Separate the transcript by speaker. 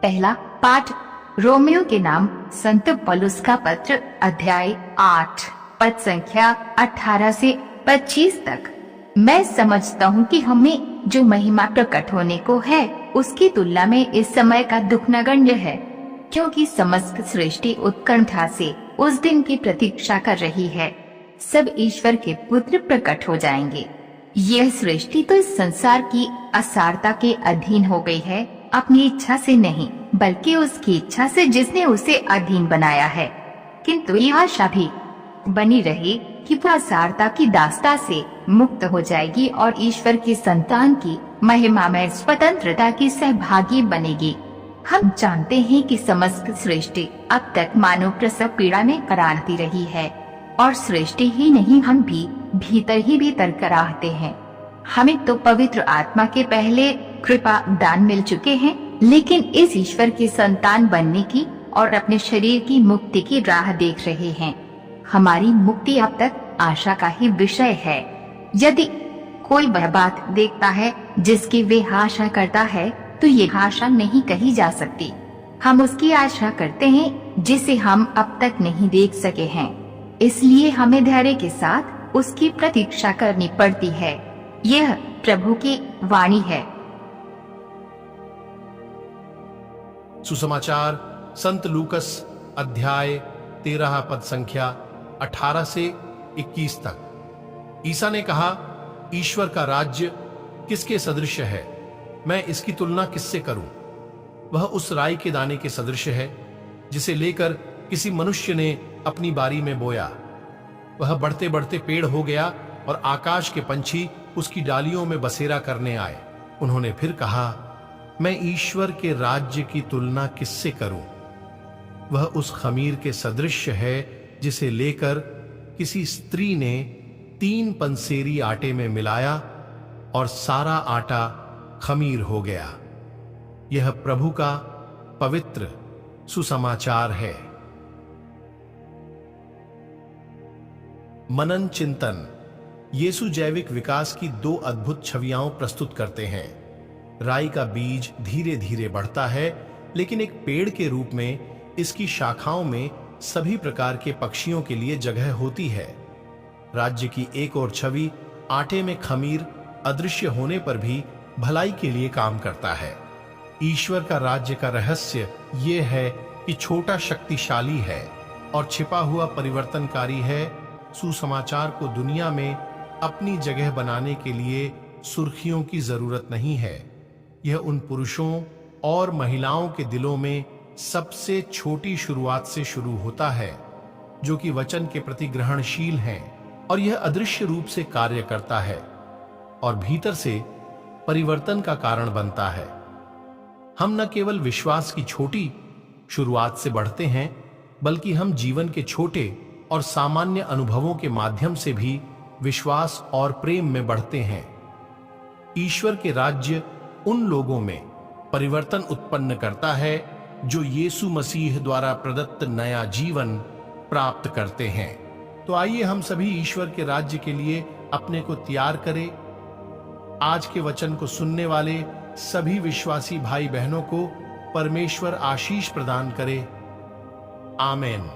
Speaker 1: पहला पाठ रोमियो के नाम संत पौलुस का पत्र, अध्याय 8, पद संख्या 18 से 25 तक। मैं समझता हूँ कि हमें जो महिमा प्रकट होने को है उसकी तुलना में इस समय का दुख नगण्य है, क्योंकि समस्त सृष्टि उत्कंठा से उस दिन की प्रतीक्षा कर रही है। सब ईश्वर के पुत्र प्रकट हो जाएंगे। यह सृष्टि तो इस संसार की असारता के अधीन हो गई है, अपनी इच्छा से नहीं बल्कि उसकी इच्छा से जिसने उसे अधीन बनाया है। किंतु यह आशा भी बनी रही कि वह असारता की दास्ता से मुक्त हो जाएगी और ईश्वर की संतान की महिमामय स्वतंत्रता की सहभागी बनेगी। हम जानते हैं कि समस्त सृष्टि अब तक मानव प्रसव पीड़ा में कराहती रही है, और सृष्टि ही नहीं, हम भी भीतर ही भीतर कराहते हैं। हमें तो पवित्र आत्मा के पहले कृपा दान मिल चुके हैं, लेकिन इस ईश्वर की संतान बनने की और अपने शरीर की मुक्ति की राह देख रहे हैं। हमारी मुक्ति अब तक आशा का ही विषय है। यदि कोई वह बात देखता है जिसकी वे आशा करता है, तो ये आशा नहीं कही जा सकती। हम उसकी आशा करते हैं जिसे हम अब तक नहीं देख सके हैं, इसलिए हमें धैर्य के साथ उसकी प्रतीक्षा करनी पड़ती है। यह प्रभु की वाणी है।
Speaker 2: सुसमाचार संत लूकस अध्याय 13 पद संख्या 18 से 21 तक। ईसा ने कहा, ईश्वर का राज्य किसके सदृश है? मैं इसकी तुलना किससे करूं? वह उस राई के दाने के सदृश है जिसे लेकर किसी मनुष्य ने अपनी बारी में बोया। वह बढ़ते बढ़ते पेड़ हो गया और आकाश के पंछी उसकी डालियों में बसेरा करने आए। उन्होंने फिर कहा, मैं ईश्वर के राज्य की तुलना किससे करूं? वह उस खमीर के सदृश है जिसे लेकर किसी स्त्री ने 3 पंसेरी आटे में मिलाया और सारा आटा खमीर हो गया। यह प्रभु का पवित्र सुसमाचार है। मनन चिंतन। यीशु जैविक विकास की 2 अद्भुत छवियां प्रस्तुत करते हैं। राई का बीज धीरे धीरे बढ़ता है, लेकिन एक पेड़ के रूप में इसकी शाखाओं में सभी प्रकार के पक्षियों के लिए जगह होती है। राज्य की एक और छवि आटे में खमीर अदृश्य होने पर भी भलाई के लिए काम करता है। ईश्वर का राज्य का रहस्य यह है कि छोटा शक्तिशाली है और छिपा हुआ परिवर्तनकारी है। सुसमाचार को दुनिया में अपनी जगह बनाने के लिए सुर्खियों की जरूरत नहीं है। यह उन पुरुषों और महिलाओं के दिलों में सबसे छोटी शुरुआत से शुरू होता है जो कि वचन के प्रति ग्रहणशील हैं, और यह अदृश्य रूप से कार्य करता है और भीतर से परिवर्तन का कारण बनता है। हम न केवल विश्वास की छोटी शुरुआत से बढ़ते हैं, बल्कि हम जीवन के छोटे और सामान्य अनुभवों के माध्यम से भी विश्वास और प्रेम में बढ़ते हैं। ईश्वर के राज्य उन लोगों में परिवर्तन उत्पन्न करता है जो यीशु मसीह द्वारा प्रदत्त नया जीवन प्राप्त करते हैं। तो आइए हम सभी ईश्वर के राज्य के लिए अपने को तैयार करें। आज के वचन को सुनने वाले सभी विश्वासी भाई बहनों को परमेश्वर आशीष प्रदान करे। आमीन।